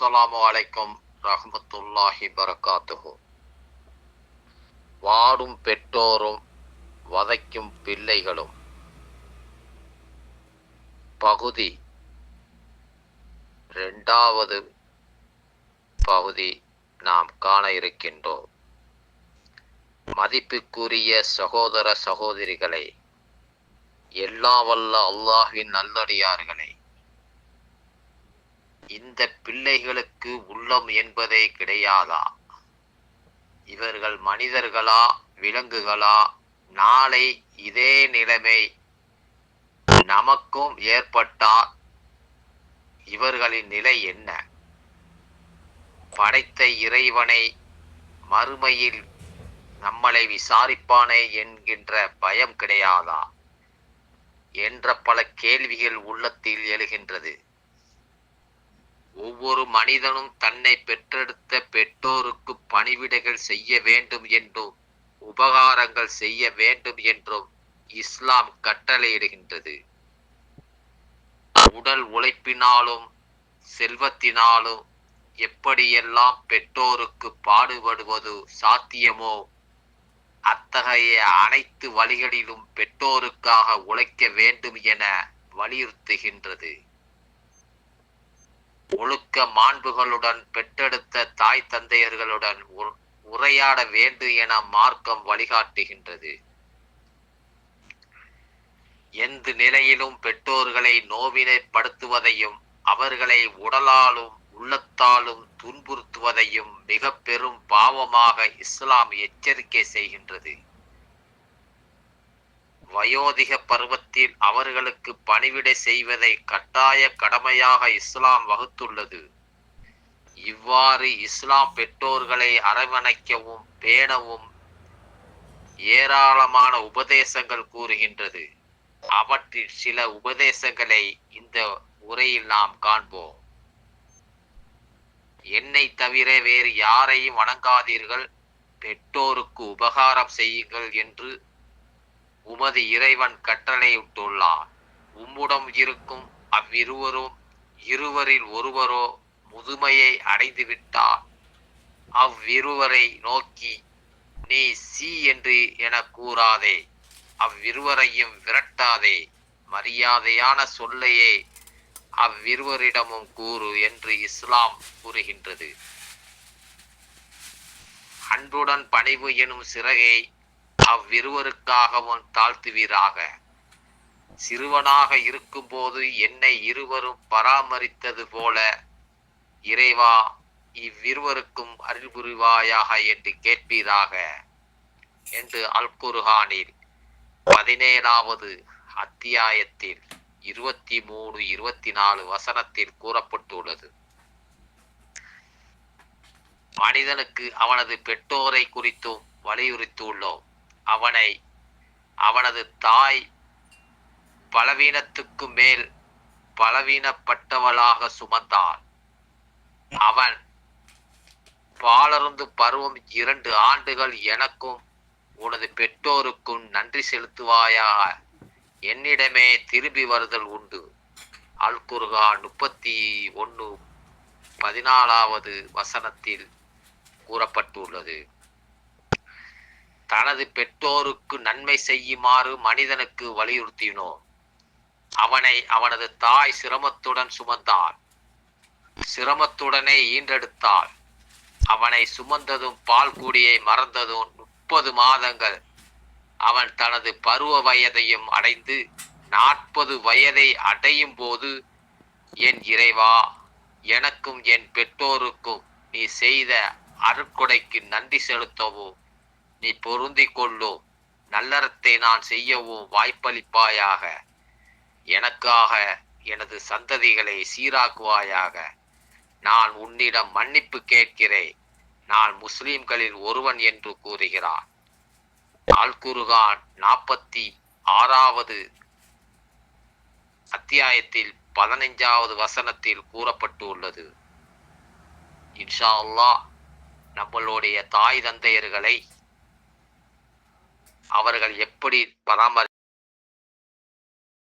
அஸ்ஸலாமு அலைக்கும் ரஹ்மத்துல்லாஹி பரகாத்துஹு. வாடும் பெற்றோரும் வதைக்கும் பிள்ளைகளும் பகுதி 2வது பகுதி நாம் காண இருக்கின்றோம். மதிப்புக்குரிய சகோதர சகோதரிகளை, எல்லாம் வல்ல அல்லாஹ்வின் நல்லடியார்களே, இந்த பிள்ளைகளுக்கு உள்ளம் என்பதே கிடையாதா? இவர்கள் மனிதர்களா விலங்குகளா? நாளை இதே நிலைமை நமக்கும் ஏற்பட்டால் இவர்களின் நிலை என்ன? படைத்த இறைவனை மறுமையில் நம்மளை விசாரிப்பானே என்கின்ற பயம் கிடையாதா என்ற பல கேள்விகள் உள்ளத்தில் எழுகின்றது. ஒவ்வொரு மனிதனும் தன்னை பெற்றெடுத்த பெற்றோருக்கு பணிவிடைகள் செய்ய வேண்டும் என்றும் உபகாரங்கள் செய்ய வேண்டும் என்றும் இஸ்லாம் கட்டளையிடுகின்றது. உடல் உழைப்பினாலும் செல்வத்தினாலும் எப்படியெல்லாம் பெற்றோருக்கு பாடுபடுவது சாத்தியமோ அத்தகைய அனைத்து வழிகளிலும் பெற்றோருக்காக உழைக்க வேண்டும் என வலியுறுத்துகின்றது. ஒழுக்க மாண்புகளுடன் பெற்றெடுத்த தாய் தந்தையர்களுடன் உரையாட வேண்டும் என மார்க்கம் வழிகாட்டுகின்றது. எந்த நிலையிலும் பெற்றோர்களை நோவினைப்படுத்துவதையும் அவர்களை உடலாலும் உள்ளத்தாலும் துன்புறுத்துவதையும் மிக பெரும் பாவமாக இஸ்லாம் எச்சரிக்கை செய்கின்றது. வயோதிக பருவத்தில் அவர்களுக்கு பணிவிடை செய்வதை கட்டாய கடமையாக இஸ்லாம் வகுத்துள்ளது. இவ்வாறு இஸ்லாம் பெற்றோர்களை அரவணைக்கவும் பேணவும் ஏராளமான உபதேசங்கள் கூறுகின்றது. அவற்றில் சில உபதேசங்களை இந்த உரையில் நாம் காண்போம். என்னை தவிர வேறு யாரையும் வணங்காதீர்கள், பெற்றோருக்கு உபகாரம் செய்யுங்கள் என்று உமது இறைவன் கட்டளையிட்டுள்ளார். உம்முடன் இருக்கும் இருவரில் ஒருவரோ முதுமையை அடைந்துவிட்டால் அவ்விருவரை நோக்கி நீ சி என்று என கூறாதே, அவ்விருவரையும் விரட்டாதே, மரியாதையான சொல்லையே அவ்விருவரிடமும் கூறு என்று இஸ்லாம் கூறுகின்றது. அன்புடன் பணிவு எனும் சிறகை அவ்விருவருக்காகவும் தாழ்த்துவீராக. சிறுவனாக இருக்கும்போது என்னை இருவரும் பராமரித்தது போல இறைவா இவ்விருவருக்கும் அருள் புரிவாயாக என்று கேட்பீராக என்று அல் குர்ஆனில் 17வது அத்தியாயத்தில் 23-24 வசனத்தில் கூறப்பட்டுள்ளது. மனிதனுக்கு அவனது பெற்றோரை குறித்தும் வலியுறுத்தியுள்ளோம். அவனது தாய் பலவீனத்துக்கு மேல் பலவீனப்பட்டவளாக சுமந்தாள். அவன் பாலருந்து பருவம் 2 ஆண்டுகள் எனக்கும் உனது பெற்றோருக்கும் நன்றி செலுத்துவாயாக, என்னிடமே திரும்பி வருதல் உண்டு. அல் குர்ஆன் 31-14வது வசனத்தில் கூறப்பட்டுள்ளது. தனது பெற்றோருக்கு நன்மை செய்யுமாறு மனிதனுக்கு வலியுறுத்தினோம். அவனது தாய் சிரமத்துடன் சுமந்தாள், சிரமத்துடனே ஈன்றெடுத்தாள். அவனை சுமந்ததும் பால் கூடியை மறந்ததும் 30 மாதங்கள் அவன் தனது பருவ வயதையும் அடைந்து 40 வயதை அடையும் போது, என் இறைவா, எனக்கும் என் பெற்றோருக்கும் நீ செய்த அருட்கொடைக்கு நன்றி செலுத்தவும் நீ பொருந்திக் கொள்ளும் நல்லறத்தை நான் செய்யவும் வாய்ப்பளிப்பாயாக. எனக்காக எனது சந்ததிகளை சீராக்குவாயாக. நான் உன்னிடம் மன்னிப்பு கேட்கிறேன். நான் முஸ்லிம்களில் ஒருவன் என்று கூறுகிறான். அல் குர்ஆன் 46வது அத்தியாயத்தில் 15வது வசனத்தில் கூறப்பட்டுள்ளது. இன்ஷா அல்லாஹ் நம்மளுடைய தாய் தந்தையர்களை அவர்கள் எப்படி